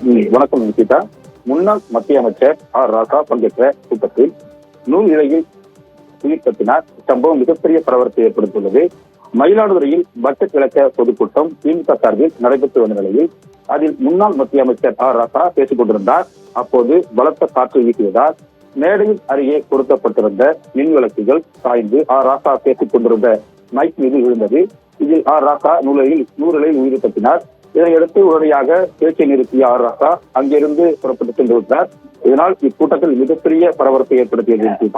வணக்கம் நிகிதா. முன்னாள் மத்திய அமைச்சர் ஆர் ராசா பங்கேற்ற கூட்டத்தில் நூல் இழையில் உயிர் தப்பினார். சம்பவம் மிகப்பெரிய பரபரப்பை ஏற்படுத்தியுள்ளது. மயிலாடுதுறையில் பட்ஜெட் விளக்க பொதுக்கூட்டம் திமுக சார்பில் நடைபெற்று வந்த நிலையில் அதில் முன்னாள் மத்திய அமைச்சர் ஆர் ராசா பேசிக் கொண்டிருந்தார். அப்போது பலத்த காற்று வீசியதால் மேடையில் அருகே பொருத்தப்பட்டிருந்த மின் விளக்குகள் சாய்ந்து ஆர் ராசா பேசிக் கொண்டிருந்த மைக் மீது விழுந்தது. இதில் ஆர் ராசா நூலிழையில் உயிர் தப்பினார். இதனையடுத்து உடனடியாக பேச்சை நிறுத்திய ஆர் ராசா அங்கிருந்து புறப்பட்டு சென்று விட்டார். இதனால் இக்கூட்டத்தில் மிகப்பெரிய பரபரப்பை ஏற்படுத்தியது.